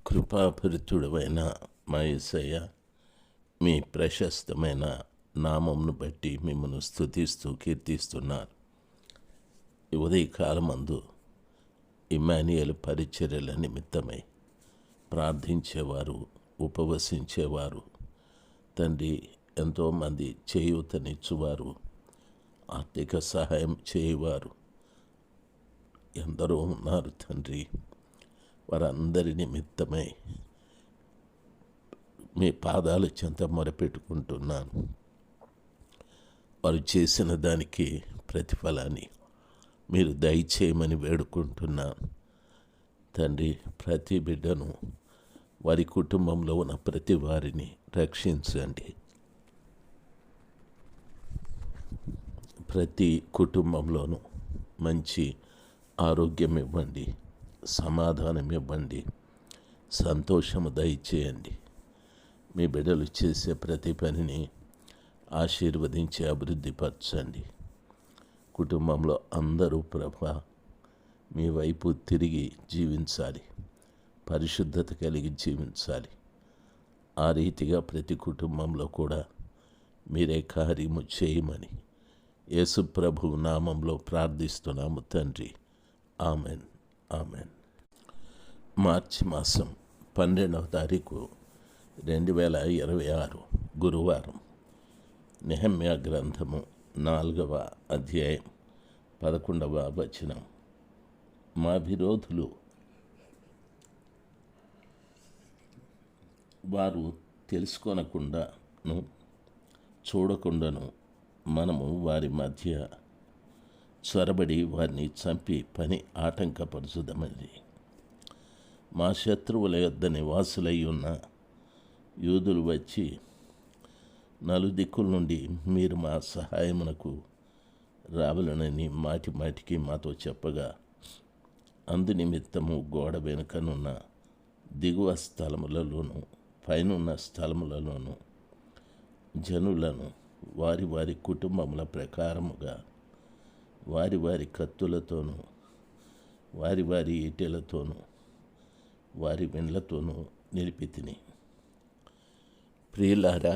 కృపాభరితుడవైన మా యేసయ్య, మీ ప్రశస్తమైన నామమును బట్టి మిమ్మల్ని స్తుతిస్తూ కీర్తిస్తున్నారు. ఈ ఉదయకాలమందు ఇమ్మానుయేలు పరిచర్యల నిమిత్తమై ప్రార్థించేవారు, ఉపవసించేవారు, తండ్రి ఎంతోమంది చేయూతనిచ్చువారు, ఆర్థిక సహాయం చేయవారు ఎందరో ఉన్నారు తండ్రి. వారందరి నిమిత్తమై మీ పాదాల చెంత మొరపెట్టుకుంటున్నాను. వారు చేసిన దానికి ప్రతిఫలాన్ని మీరు దయచేయమని వేడుకుంటున్నాను తండ్రి. ప్రతి బిడ్డను, వారి కుటుంబంలో ఉన్న ప్రతి వారిని రక్షించండి. ప్రతి కుటుంబంలోనూ మంచి ఆరోగ్యం ఇవ్వండి, సమాధానం ఇవ్వండి, సంతోషము దయచేయండి. మీ బిడ్డలు చేసే ప్రతి పనిని ఆశీర్వదించి అభివృద్ధిపరచండి. కుటుంబంలో అందరూ ప్రభా మీ వైపు తిరిగి జీవించాలి, పరిశుద్ధత కలిగి జీవించాలి. ఆ రీతిగా ప్రతి కుటుంబంలో కూడా మీరే కార్యము చేయమని యేసు ప్రభు నామంలో ప్రార్థిస్తున్నాము తండ్రి. Amen, amen. మార్చి మాసం 12వ తారీఖు 2026 గురువారం. నెహెమ్యా గ్రంథము 4వ అధ్యాయం 11వ వచనం. మా విరోధులు వారు తెలుసుకొనకుండాను చూడకుండాను మనము వారి మధ్య చొరబడి వారిని చంపి పని ఆటంకపరచుదామని మా శత్రువుల యొద్ద నివాసులై ఉన్న యూదులు వచ్చి నలుదిక్కుల నుండి మీరు మా సహాయమునకు రావాలనని మాటి మాటికి మాతో చెప్పగా, అందునిమిత్తము గోడ వెనుకనున్న దిగువ స్థలములలోను పైనున్న స్థలములలోను జనులను వారి వారి కుటుంబముల ప్రకారముగా వారి వారి కత్తులతోనూ వారి వారి ఈటెలతోనూ వారి విండ్లతోనూ నిలిపితిని. ప్రియులారా,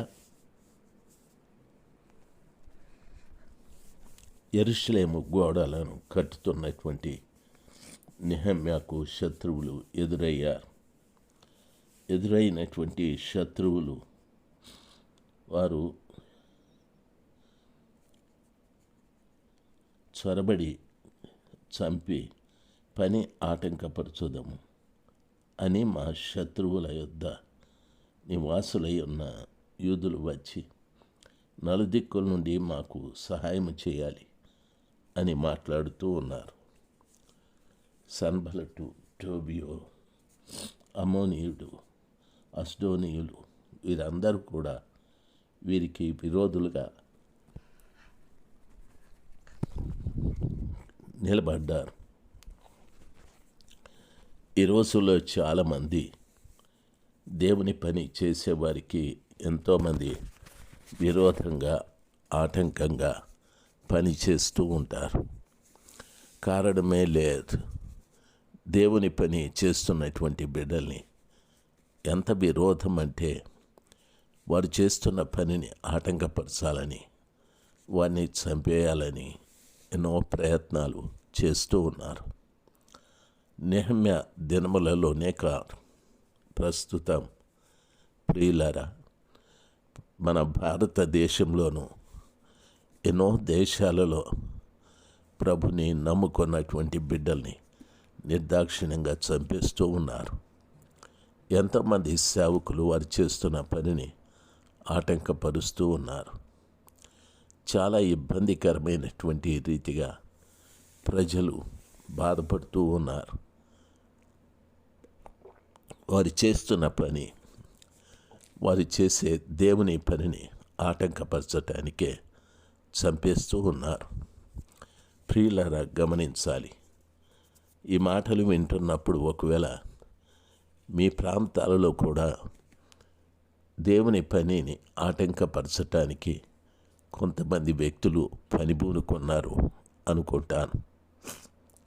యెరూషలేము గోడలను కట్టుతున్నటువంటి నెహెమ్యాకు శత్రువులు ఎదురయ్యారు. ఎదురైనటువంటి శత్రువులు వారు చొరబడి చంపి పని ఆటంకపరచుదాము అని మా శత్రువుల యొద్ద నివాసులై ఉన్న యూదులు వచ్చి నలుదిక్కుల నుండి మాకు సహాయం చేయాలి అని మాట్లాడుతూ ఉన్నారు. సన్బలటు, టోబియో, అమోనీయుడు, అస్డోనీయులు వీరందరూ కూడా వీరికి విరోధులుగా నిలబడ్డారు. ఈ రోజుల్లో చాలామంది దేవుని పని చేసేవారికి ఎంతోమంది విరోధంగా, ఆటంకంగా పని చేస్తూ ఉంటారు. కారణమే లేదు. దేవుని పని చేస్తున్నటువంటి బిడ్డల్ని ఎంత విరోధం అంటే వారు చేస్తున్న పనిని ఆటంకపరచాలని, వారిని చంపేయాలని ఎన్నో ప్రయత్నాలు చేస్తూ ఉన్నారు. నెహెమ్యా దినములలోనే కాదు, ప్రస్తుతం ప్రియులారా, మన భారతదేశంలోనూ ఎన్నో దేశాలలో ప్రభుని నమ్ముకున్నటువంటి బిడ్డల్ని నిర్దాక్షిణ్యంగా చంపేస్తూ ఉన్నారు. ఎంతోమంది సేవకులు వారు చేస్తున్న పనిని ఆటంకపరుస్తూ ఉన్నారు. చాలా ఇబ్బందికరమైనటువంటి రీతిగా ప్రజలు బాధపడుతూ ఉన్నారు. వారు చేస్తున్న పని, వారు చేసే దేవుని పనిని ఆటంకపరచటానికే చంపేస్తూ ఉన్నారు. ప్రియులారా, గమనించాలి. ఈ మాటలు వింటున్నప్పుడు ఒకవేళ మీ ప్రాంతాలలో కూడా దేవుని పనిని ఆటంకపరచటానికి కొంతమంది వ్యక్తులు పనిబూనుకున్నారు అనుకుంటాను.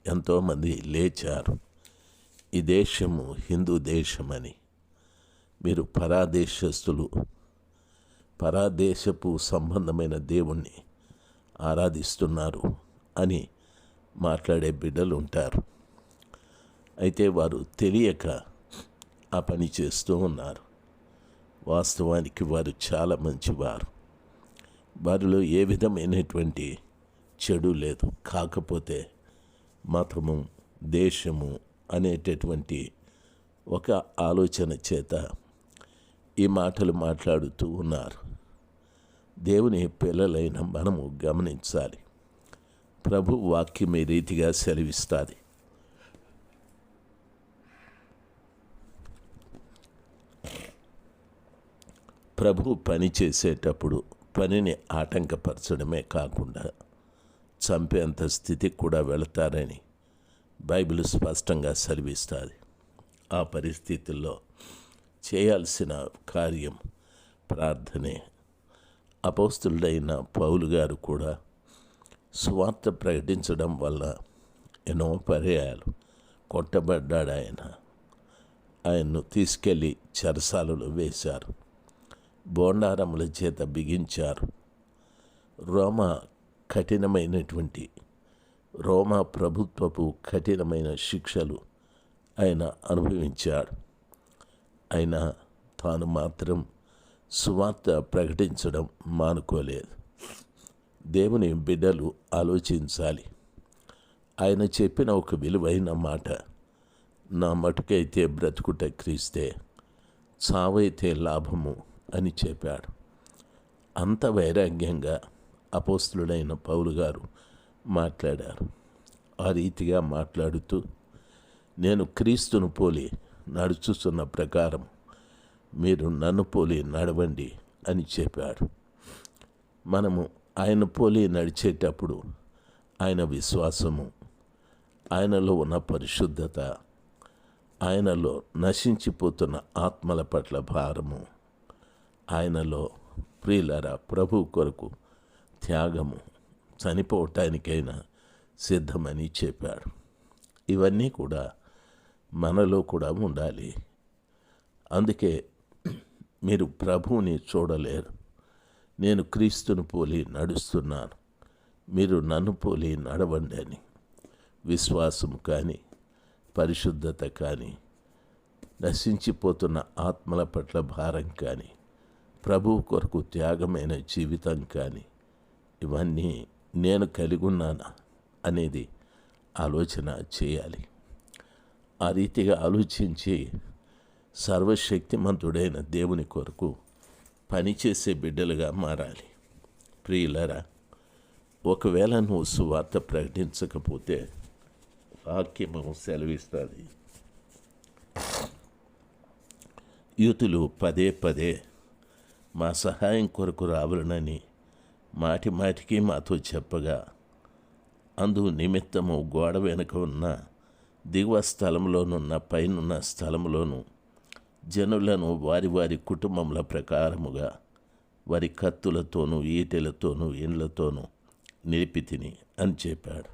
ఎంతోమంది లేచారు. ఈ దేశము హిందూ దేశమని, మీరు పరాదేశస్తులు, పరాదేశపు సంబంధమైన దేవుణ్ణి ఆరాధిస్తున్నారు అని మాట్లాడే బిడ్డలు ఉంటారు. అయితే వారు తెలియక ఆ పని చేస్తూ ఉన్నారు. వాస్తవానికి వారు చాలా మంచివారు. వారిలో ఏ విధమైనటువంటి చెడు లేదు. కాకపోతే మతము, దేశము అనేటటువంటి ఒక ఆలోచన చేత ఈ మాటలు మాట్లాడుతూ ఉన్నారు. దేవుని పిల్లలైన మనము గమనించాలి. ప్రభు వాక్యం ఈ రీతిగా సెలవిస్తుంది. ప్రభు పని చేసేటప్పుడు పనిని ఆటంకపరచడమే కాకుండా చంపేంత స్థితికి కూడా వెళతారని బైబిల్ స్పష్టంగా సెలవిస్తుంది. ఆ పరిస్థితుల్లో చేయాల్సిన కార్యం ప్రార్థనే. అపోస్తలుడైన పౌలు గారు కూడా సువార్త ప్రకటించడం వల్ల ఎన్నో పర్యాయాలు కొట్టబడ్డాడు. ఆయన్ను తీసుకెళ్ళి చెరసాలలో వేశారు, బోండారముల చేత బిగించారు. రోమా ప్రభుత్వపు కఠినమైన శిక్షలు ఆయన అనుభవించాడు. అయినా తాను మాత్రం సువార్త ప్రకటించడం మానుకోలేదు. దేవుని బిడ్డలు ఆలోచించాలి. ఆయన చెప్పిన ఒక విలువైన మాట, నా మటుకైతే బ్రతుకుట క్రీస్తే, చావైతే లాభము అని చెప్పాడు. అంత వైరాగ్యంగా అపోస్తలుడైన పౌలు గారు మాట్లాడారు. ఆ రీతిగా మాట్లాడుతూ, నేను క్రీస్తును పోలి నడుచుతున్న ప్రకారం మీరు నన్ను పోలి నడవండి అని చెప్పాడు. మనము ఆయన పోలి నడిచేటప్పుడు ఆయన విశ్వాసము, ఆయనలో ఉన్న పరిశుద్ధత, ఆయనలో నశించిపోతున్న ఆత్మల పట్ల భారము, ఆయనలో ప్రియులారా ప్రభు కొరకు త్యాగము, చనిపోవటానికైనా సిద్ధమని చెప్పాడు. ఇవన్నీ కూడా మనలో కూడా ఉండాలి. అందుకే మీరు ప్రభువుని చూడలేరు. నేను క్రీస్తును పోలి నడుస్తున్నాను, మీరు నన్ను పోలి నడవండి అని విశ్వాసం కానీ, పరిశుద్ధత కానీ, నశించిపోతున్న ఆత్మల పట్ల భారం కానీ, ప్రభువు కొరకు త్యాగమైన జీవితం కానీ, ఇవన్నీ నేను కలిగి ఉన్నానా అనేది ఆలోచన చేయాలి. ఆ రీతిగా ఆలోచించి సర్వశక్తిమంతుడైన దేవుని కొరకు పనిచేసే బిడ్డలుగా మారాలి. ప్రియులరా, ఒకవేళ నువ్వు సువార్త ప్రకటించకపోతే వాక్యము సెలవిస్తుంది. యూతులు పదే పదే మా సహాయం కొరకు రావాలనని మాటికి మాతో చెప్పగా, అందు నిమిత్తము గోడ వెనుక ఉన్న దిగువ స్థలంలోనున్న పైనున్న స్థలంలోను జనులను వారి వారి కుటుంబముల ప్రకారముగా వారి కత్తులతోనూ ఈటెలతోనూ ఇండ్లతోనూ నిలిపి తిని అని చెప్పాడు.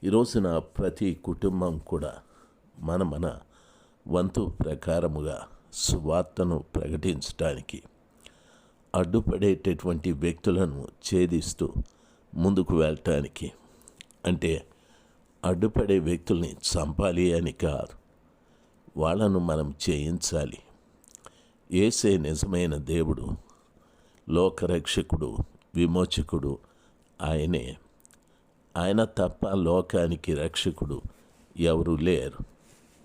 ఈరోజున ప్రతి కుటుంబం కూడా మన వంతు ప్రకారముగా సువార్తను ప్రకటించడానికి అడ్డుపడేటటువంటి వ్యక్తులను ఛేదిస్తూ ముందుకు వెళ్ళటానికి, అంటే అడ్డుపడే వ్యక్తుల్ని చంపాలి అని కాదు, వాళ్ళను మనం చేయించాలి. యేసే నిజమైన దేవుడు, లోకరక్షకుడు, విమోచకుడు ఆయనే. ఆయన తప్ప లోకానికి రక్షకుడు ఎవరు లేరు.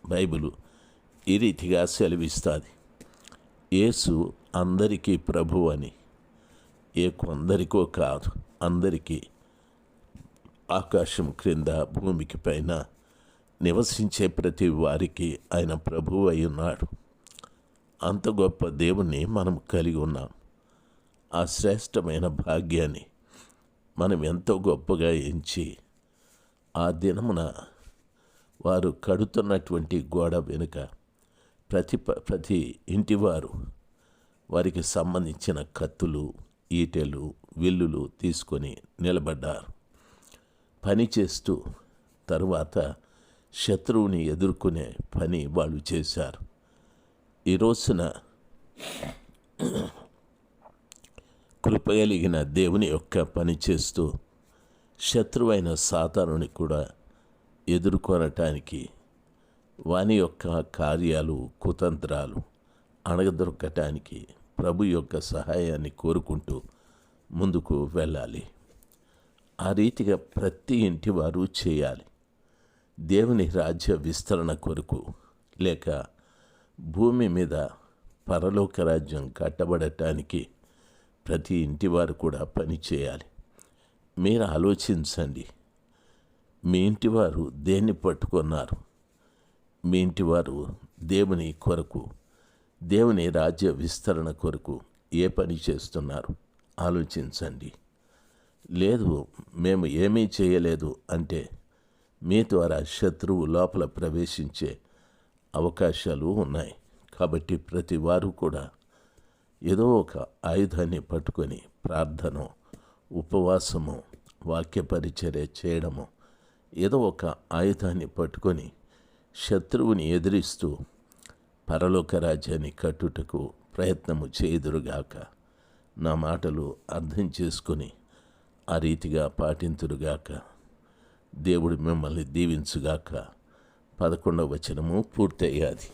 బైబిలు ఈ రీతిగా సెలవిస్తుంది. యేసు అందరికీ ప్రభు అని, కొందరికో కాదు, అందరికీ, ఆకాశం క్రింద భూమికి పైన నివసించే ప్రతి వారికి ఆయన ప్రభువు అయి ఉన్నాడు. అంత గొప్ప దేవుణ్ణి మనం కలిగి ఉన్నాం. ఆ శ్రేష్టమైన భాగ్యాన్ని మనం ఎంతో గొప్పగా ఎంచి, ఆ దినమున వారు కడుతున్నటువంటి గోడ వెనుక ప్రతి ఇంటివారు వారికి సంబంధించిన కత్తులు, ఈటెలు, విల్లులు తీసుకొని నిలబడ్డారు. పని చేస్తూ తరువాత శత్రువుని ఎదుర్కొనే పని వాళ్ళు చేశారు. ఈ రోజున కృపగలిగిన దేవుని యొక్క పని చేస్తూ శత్రువైన సాతానుని కూడా ఎదుర్కొనటానికి వాని యొక్క కార్యాలు, కుతంత్రాలు అణగదొక్కటానికి ప్రభు యొక్క సహాయాన్ని కోరుకుంటూ ముందుకు వెళ్ళాలి. ఆ రీతిగా ప్రతి ఇంటి వారు చేయాలి. దేవుని రాజ్య విస్తరణ కొరకు, లేక భూమి మీద పరలోక రాజ్యం కట్టబడటానికి ప్రతి ఇంటి వారు కూడా పని చేయాలి. మీరు ఆలోచించండి, మీ ఇంటివారు దేన్ని పట్టుకున్నారు? మీ ఇంటివారు దేవుని కొరకు, దేవుని రాజ్య విస్తరణ కొరకు ఏ పని చేస్తున్నారు? ఆలోచించండి. లేదు, మేము ఏమీ చేయలేదు అంటే మీ ద్వారా శత్రువు లోపల ప్రవేశించే అవకాశాలు ఉన్నాయి. కాబట్టి ప్రతి వారు కూడా ఏదో ఒక ఆయుధాన్ని పట్టుకొని ప్రార్థన, ఉపవాసము, వాక్య పరిచర్య చేయడము, ఏదో ఒక ఆయుధాన్ని పట్టుకొని శత్రువుని ఎదిరిస్తూ పరలోక రాజ్యాన్ని కట్టుటకు ప్రయత్నము చేయుదురుగాక. నా మాటలు అర్థం చేసుకొని ఆ రీతిగా పాటింతురుగాక. దేవుడు మిమ్మల్ని దీవించుగాక. 11వ వచనము పూర్తయ్యాది.